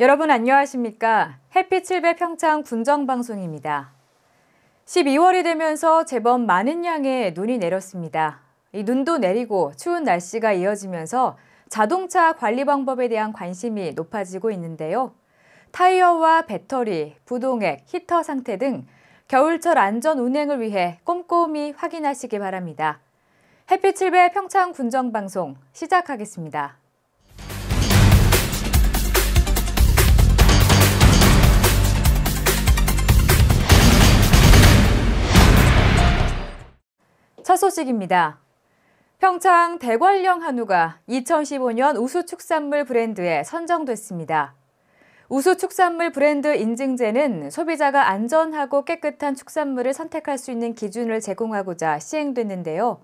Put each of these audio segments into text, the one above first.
여러분 안녕하십니까? 햇빛 7배 평창 군정방송입니다. 12월이 되면서 제법 많은 양의 눈이 내렸습니다. 이 눈도 내리고 추운 날씨가 이어지면서 자동차 관리 방법에 대한 관심이 높아지고 있는데요. 타이어와 배터리, 부동액, 히터 상태 등 겨울철 안전 운행을 위해 꼼꼼히 확인하시기 바랍니다. 햇빛 7배 평창 군정방송 시작하겠습니다. 첫 소식입니다. 평창 대관령 한우가 2015년 우수축산물 브랜드에 선정됐습니다. 우수축산물 브랜드 인증제는 소비자가 안전하고 깨끗한 축산물을 선택할 수 있는 기준을 제공하고자 시행됐는데요.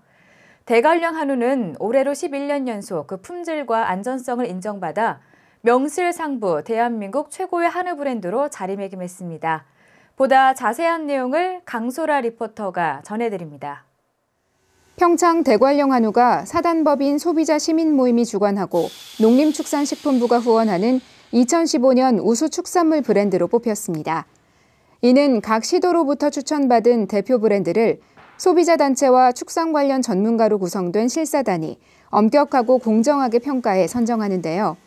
대관령 한우는 올해로 11년 연속 그 품질과 안전성을 인정받아 명실상부 대한민국 최고의 한우 브랜드로 자리매김했습니다. 보다 자세한 내용을 강소라 리포터가 전해드립니다. 평창 대관령 한우가 사단법인 소비자 시민 모임이 주관하고 농림축산식품부가 후원하는 2015년 우수축산물 브랜드로 뽑혔습니다. 이는 각 시도로부터 추천받은 대표 브랜드를 소비자 단체와 축산 관련 전문가로 구성된 실사단이 엄격하고 공정하게 평가해 선정하는데요.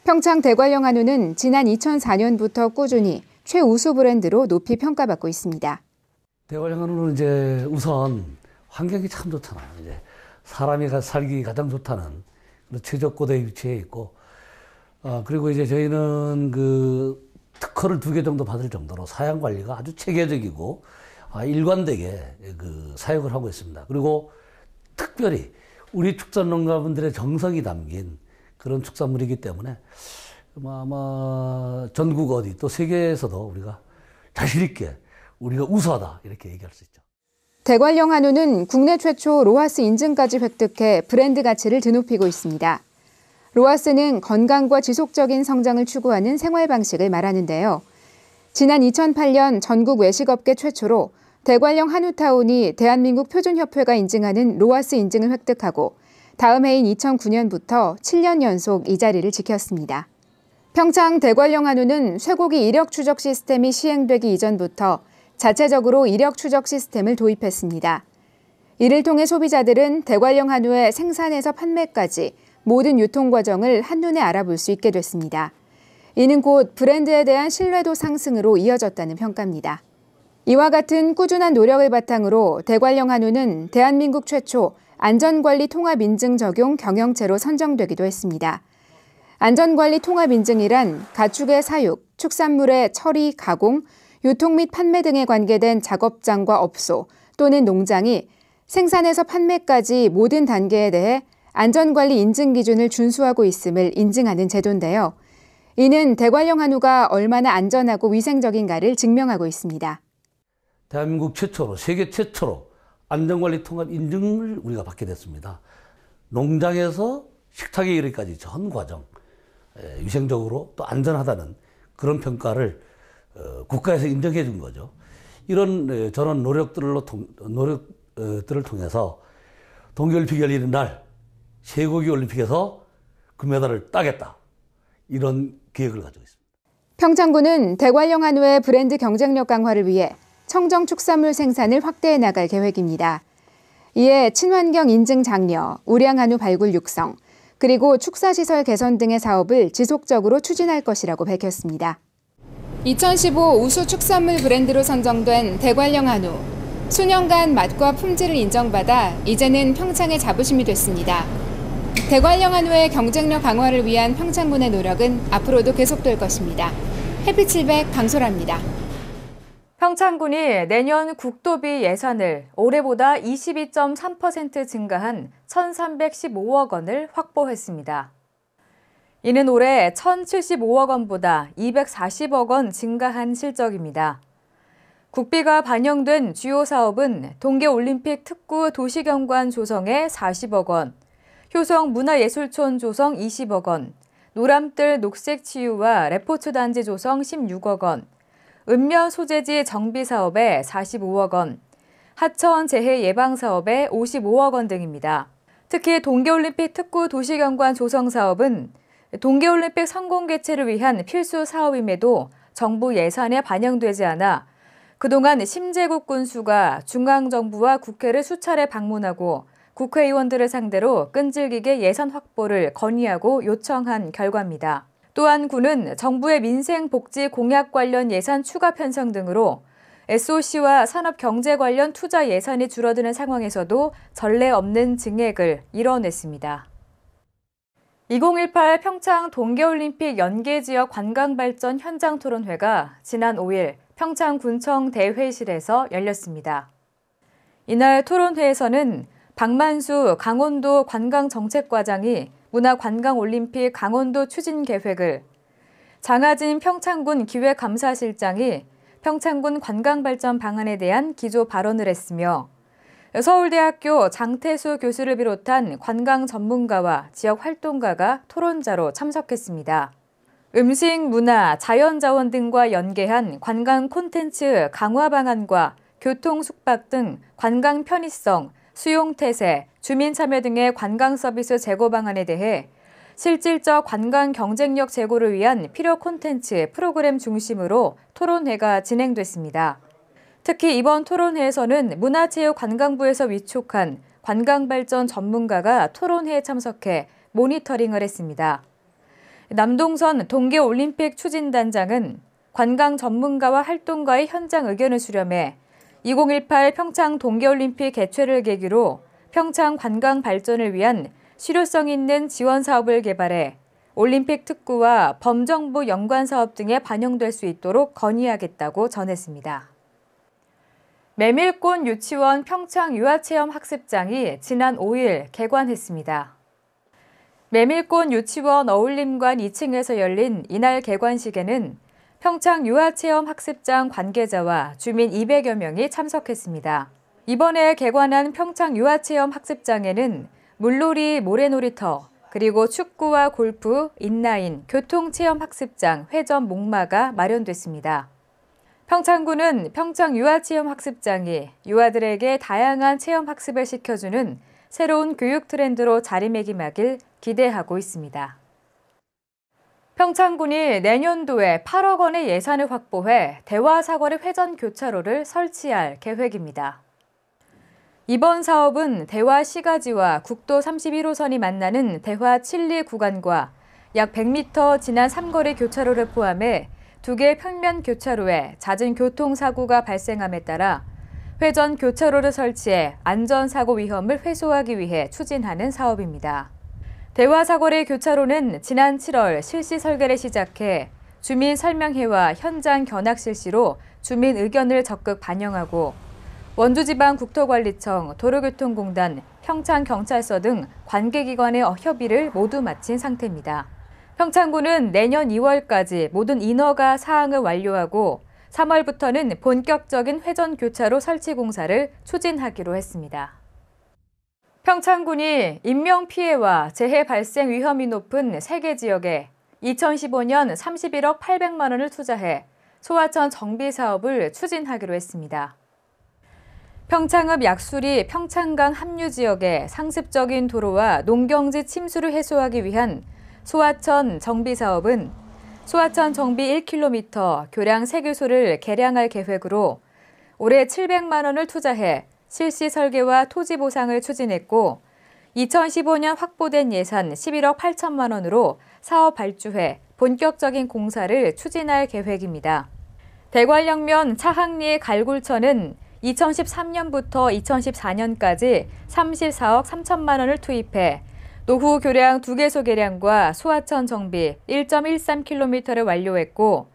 평창 대관령 한우는 지난 2004년부터 꾸준히 최우수 브랜드로 높이 평가받고 있습니다. 대관령 한우는 이제 우선 환경이 참 좋잖아요. 이제 사람이 살기 가장 좋다는 그런 최적고도에 위치해 있고, 그리고 이제 저희는 그 특허를 2개 정도 받을 정도로 사양 관리가 아주 체계적이고 일관되게 그 사육을 하고 있습니다. 그리고 특별히 우리 축산농가분들의 정성이 담긴 그런 축산물이기 때문에 아마 전국 어디 또 세계에서도 우리가 자신 있게 우리가 우수하다 이렇게 얘기할 수 있죠. 대관령 한우는 국내 최초 로하스 인증까지 획득해 브랜드 가치를 드높이고 있습니다. 로하스는 건강과 지속적인 성장을 추구하는 생활 방식을 말하는데요. 지난 2008년 전국 외식업계 최초로 대관령 한우타운이 대한민국 표준협회가 인증하는 로하스 인증을 획득하고 다음 해인 2009년부터 7년 연속 이 자리를 지켰습니다. 평창 대관령 한우는 쇠고기 이력 추적 시스템이 시행되기 이전부터 자체적으로 이력 추적 시스템을 도입했습니다. 이를 통해 소비자들은 대관령 한우의 생산에서 판매까지 모든 유통 과정을 한눈에 알아볼 수 있게 됐습니다. 이는 곧 브랜드에 대한 신뢰도 상승으로 이어졌다는 평가입니다. 이와 같은 꾸준한 노력을 바탕으로 대관령 한우는 대한민국 최초 안전관리 통합인증 적용 경영체로 선정되기도 했습니다. 안전관리 통합인증이란 가축의 사육, 축산물의 처리, 가공, 유통 및 판매 등에 관계된 작업장과 업소 또는 농장이 생산에서 판매까지 모든 단계에 대해 안전관리 인증 기준을 준수하고 있음을 인증하는 제도인데요. 이는 대관령 한우가 얼마나 안전하고 위생적인가를 증명하고 있습니다. 대한민국 최초로, 세계 최초로 안전관리 통합 인증을 우리가 받게 됐습니다. 농장에서 식탁에 이르기까지 전 과정, 위생적으로 또 안전하다는 그런 평가를 국가에서 인정해 준 거죠. 이런 저런 노력들을 통해서 동계올림픽 열리는 날 쇠고기 올림픽에서 금메달을 따겠다. 이런 계획을 가지고 있습니다. 평창군은 대관령 한우의 브랜드 경쟁력 강화를 위해 청정 축산물 생산을 확대해 나갈 계획입니다. 이에 친환경 인증 장려, 우량 한우 발굴 육성, 그리고 축사시설 개선 등의 사업을 지속적으로 추진할 것이라고 밝혔습니다. 2015 우수 축산물 브랜드로 선정된 대관령 한우. 수년간 맛과 품질을 인정받아 이제는 평창의 자부심이 됐습니다. 대관령 한우의 경쟁력 강화를 위한 평창군의 노력은 앞으로도 계속될 것입니다. 햇빛 700 강소라입니다. 평창군이 내년 국도비 예산을 올해보다 22.3% 증가한 1,315억 원을 확보했습니다. 이는 올해 1,075억 원보다 240억 원 증가한 실적입니다. 국비가 반영된 주요 사업은 동계올림픽 특구 도시경관 조성에 40억 원, 효성문화예술촌 조성 20억 원, 노람뜰 녹색치유와 레포츠 단지 조성 16억 원, 읍면 소재지 정비 사업에 45억 원, 하천 재해 예방 사업에 55억 원 등입니다. 특히 동계올림픽 특구 도시경관 조성 사업은 동계올림픽 성공 개최를 위한 필수 사업임에도 정부 예산에 반영되지 않아 그동안 심재국 군수가 중앙정부와 국회를 수차례 방문하고 국회의원들을 상대로 끈질기게 예산 확보를 건의하고 요청한 결과입니다. 또한 군은 정부의 민생 복지 공약 관련 예산 추가 편성 등으로 SOC와 산업 경제 관련 투자 예산이 줄어드는 상황에서도 전례 없는 증액을 이뤄냈습니다. 2018 평창 동계올림픽 연계지역 관광발전 현장 토론회가 지난 5일 평창군청 대회실에서 열렸습니다. 이날 토론회에서는 박만수 강원도 관광정책과장이 문화관광올림픽 강원도 추진 계획을, 장하진 평창군 기획감사실장이 평창군 관광발전 방안에 대한 기조 발언을 했으며 서울대학교 장태수 교수를 비롯한 관광 전문가와 지역 활동가가 토론자로 참석했습니다. 음식, 문화, 자연자원 등과 연계한 관광 콘텐츠 강화 방안과 교통, 숙박 등 관광 편의성, 수용 태세, 주민 참여 등의 관광 서비스 제고 방안에 대해 실질적 관광 경쟁력 제고를 위한 필요 콘텐츠 프로그램 중심으로 토론회가 진행됐습니다. 특히 이번 토론회에서는 문화체육관광부에서 위촉한 관광발전 전문가가 토론회에 참석해 모니터링을 했습니다. 남동선 동계올림픽 추진단장은 관광 전문가와 활동가의 현장 의견을 수렴해 2018 평창 동계올림픽 개최를 계기로 평창 관광 발전을 위한 실효성 있는 지원 사업을 개발해 올림픽 특구와 범정부 연관 사업 등에 반영될 수 있도록 건의하겠다고 전했습니다. 메밀꽃 유치원 평창 유아체험 학습장이 지난 5일 개관했습니다. 메밀꽃 유치원 어울림관 2층에서 열린 이날 개관식에는 평창 유아체험 학습장 관계자와 주민 200여 명이 참석했습니다. 이번에 개관한 평창 유아체험 학습장에는 물놀이, 모래놀이터, 그리고 축구와 골프, 인라인, 교통체험 학습장, 회전 목마가 마련됐습니다. 평창군은 평창 유아체험 학습장이 유아들에게 다양한 체험 학습을 시켜주는 새로운 교육 트렌드로 자리매김하길 기대하고 있습니다. 평창군이 내년도에 8억 원의 예산을 확보해 대화사거리 회전 교차로를 설치할 계획입니다. 이번 사업은 대화 시가지와 국도 31호선이 만나는 대화 7리 구간과 약 100m 지난 삼거리 교차로를 포함해 2개 평면 교차로에 잦은 교통사고가 발생함에 따라 회전 교차로를 설치해 안전사고 위험을 해소하기 위해 추진하는 사업입니다. 대화사거리 교차로는 지난 7월 실시 설계를 시작해 주민 설명회와 현장 견학 실시로 주민 의견을 적극 반영하고 원주지방국토관리청, 도로교통공단, 평창경찰서 등 관계기관의 협의를 모두 마친 상태입니다. 평창군은 내년 2월까지 모든 인허가 사항을 완료하고 3월부터는 본격적인 회전교차로 설치 공사를 추진하기로 했습니다. 평창군이 인명피해와 재해 발생 위험이 높은 3개 지역에 2015년 31억 800만 원을 투자해 소하천 정비 사업을 추진하기로 했습니다. 평창읍 약수리 평창강 합류 지역의 상습적인 도로와 농경지 침수를 해소하기 위한 소하천 정비 사업은 소하천 정비 1km 교량 3교소를 개량할 계획으로 올해 700만 원을 투자해 실시 설계와 토지 보상을 추진했고 2015년 확보된 예산 11억 8천만 원으로 사업 발주해 본격적인 공사를 추진할 계획입니다. 대관령면 차항리 갈굴천은 2013년부터 2014년까지 34억 3천만 원을 투입해 노후 교량 2개소 개량과 소하천 정비 1.13km를 완료했고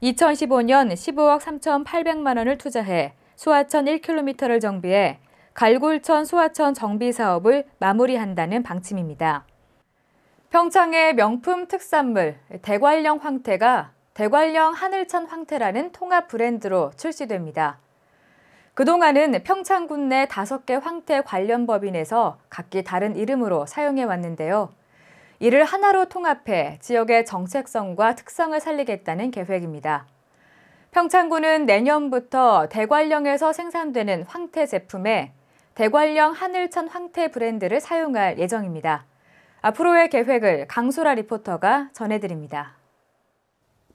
2015년 15억 3,800만 원을 투자해 소하천 1km를 정비해 갈굴천 소하천 정비 사업을 마무리한다는 방침입니다. 평창의 명품 특산물 대관령 황태가 대관령 하늘천 황태라는 통합 브랜드로 출시됩니다. 그동안은 평창군 내 5개 황태 관련 법인에서 각기 다른 이름으로 사용해 왔는데요. 이를 하나로 통합해 지역의 정체성과 특성을 살리겠다는 계획입니다. 평창군은 내년부터 대관령에서 생산되는 황태 제품에 대관령 하늘천 황태 브랜드를 사용할 예정입니다. 앞으로의 계획을 강소라 리포터가 전해드립니다.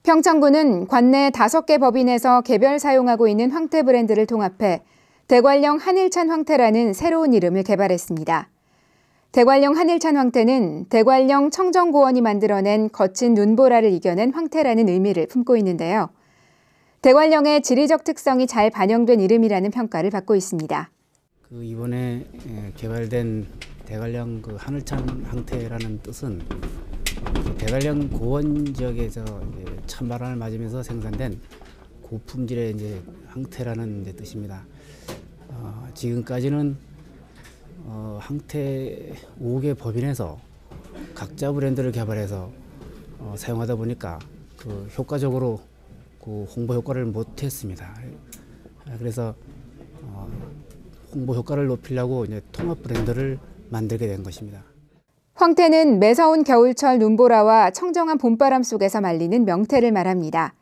평창군은 관내 5개 법인에서 개별 사용하고 있는 황태 브랜드를 통합해 대관령 한일찬 황태라는 새로운 이름을 개발했습니다. 대관령 한일찬 황태는 대관령 청정고원이 만들어낸 거친 눈보라를 이겨낸 황태라는 의미를 품고 있는데요. 대관령의 지리적 특성이 잘 반영된 이름이라는 평가를 받고 있습니다. 이번에 개발된 대관령 하늘찬 황태라는 뜻은 대관령 고원 지역에서 찬바람을 맞으면서 생산된 고품질의 황태라는 뜻입니다. 지금까지는 황태 5개 법인에서 각자 브랜드를 개발해서 사용하다 보니까 효과적으로 홍보 효과를 못했습니다. 그래서 홍보 효과를 높이려고 통합 브랜드를 만들게 된 것입니다. 황태는 매서운 겨울철 눈보라와 청정한 봄바람 속에서 말리는 명태를 말합니다.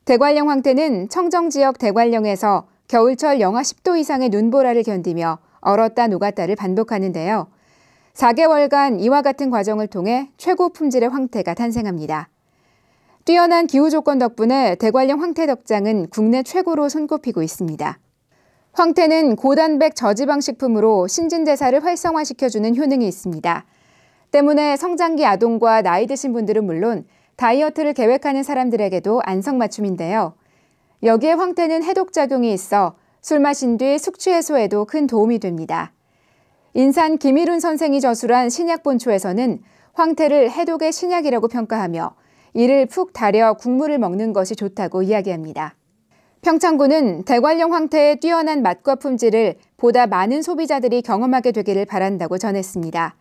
대관령 황태는 청정 지역 대관령에서 겨울철 영하 10도 이상의 눈보라를 견디며 얼었다 녹았다를 반복하는데요. 4개월간 이와 같은 과정을 통해 최고 품질의 황태가 탄생합니다. 뛰어난 기후 조건 덕분에 대관령 황태 덕장은 국내 최고로 손꼽히고 있습니다. 황태는 고단백 저지방 식품으로 신진대사를 활성화시켜주는 효능이 있습니다. 때문에 성장기 아동과 나이 드신 분들은 물론 다이어트를 계획하는 사람들에게도 안성맞춤인데요. 여기에 황태는 해독작용이 있어 술 마신 뒤 숙취 해소에도 큰 도움이 됩니다. 인산 김일훈 선생이 저술한 신약본초에서는 황태를 해독의 신약이라고 평가하며 이를 푹 달여 국물을 먹는 것이 좋다고 이야기합니다. 평창군은 대관령 황태의 뛰어난 맛과 품질을 보다 많은 소비자들이 경험하게 되기를 바란다고 전했습니다.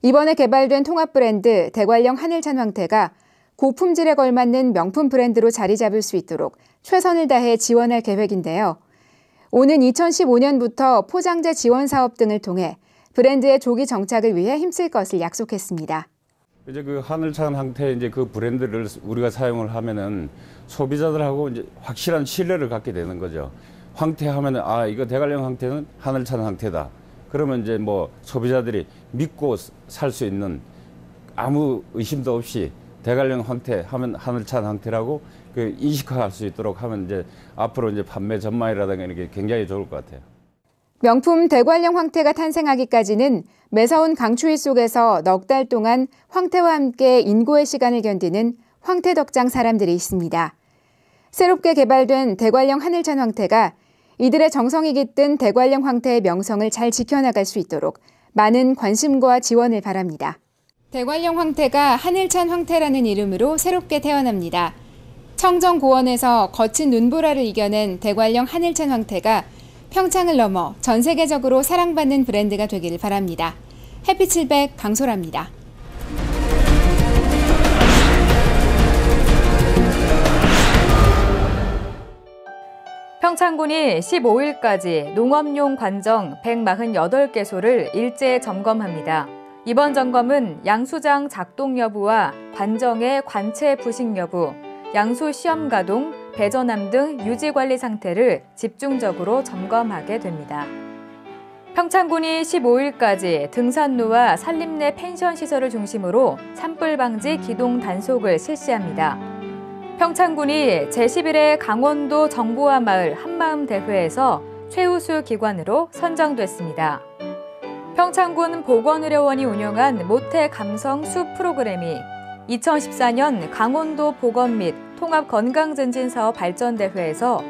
이번에 개발된 통합 브랜드 대관령 한일찬 황태가 고품질에 걸맞는 명품 브랜드로 자리 잡을 수 있도록 최선을 다해 지원할 계획인데요. 오는 2015년부터 포장재 지원 사업 등을 통해 브랜드의 조기 정착을 위해 힘쓸 것을 약속했습니다. 이제 하늘찬 황태 그 브랜드를 우리가 사용을 하면은 소비자들하고 확실한 신뢰를 갖게 되는 거죠. 황태 하면은 이거 대관령 황태는 하늘찬 황태다. 그러면 소비자들이 믿고 살 수 있는 아무 의심도 없이 대관령 황태 하면 하늘찬 황태라고 인식화할 수 있도록 하면 앞으로 판매 전망이라든가 이렇게 굉장히 좋을 것 같아요. 명품 대관령 황태가 탄생하기까지는 매서운 강추위 속에서 넉 달 동안 황태와 함께 인고의 시간을 견디는 황태 덕장 사람들이 있습니다. 새롭게 개발된 대관령 한일찬 황태가 이들의 정성이 깃든 대관령 황태의 명성을 잘 지켜나갈 수 있도록 많은 관심과 지원을 바랍니다. 대관령 황태가 한일찬 황태라는 이름으로 새롭게 태어납니다. 청정고원에서 거친 눈보라를 이겨낸 대관령 한일찬 황태가 평창을 넘어 전 세계적으로 사랑받는 브랜드가 되기를 바랍니다. 햇빛 700 강소라입니다. 평창군이 15일까지 농업용 관정 148개소를 일제 점검합니다. 이번 점검은 양수장 작동 여부와 관정의 관체 부식 여부, 양수 시험 가동, 배전함 등 유지 관리 상태를 집중적으로 점검하게 됩니다. 평창군이 15일까지 등산로와 산림 내 펜션 시설을 중심으로 산불 방지 기동 단속을 실시합니다. 평창군이 제11회 강원도 정보화 마을 한마음 대회에서 최우수 기관으로 선정됐습니다. 평창군 보건의료원이 운영한 모태 감성 수 프로그램이 2014년 강원도 보건 및 통합 건강증진 사업 발전대회에서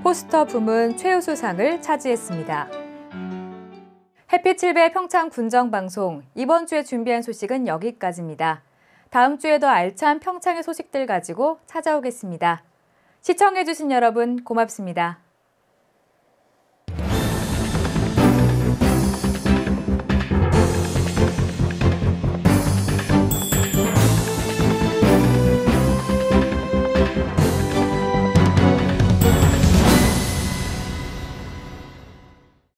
포스터 부문 최우수상을 차지했습니다. 햇빛 7배 평창 군정방송, 이번 주에 준비한 소식은 여기까지입니다. 다음 주에 더 알찬 평창의 소식들 가지고 찾아오겠습니다. 시청해주신 여러분 고맙습니다.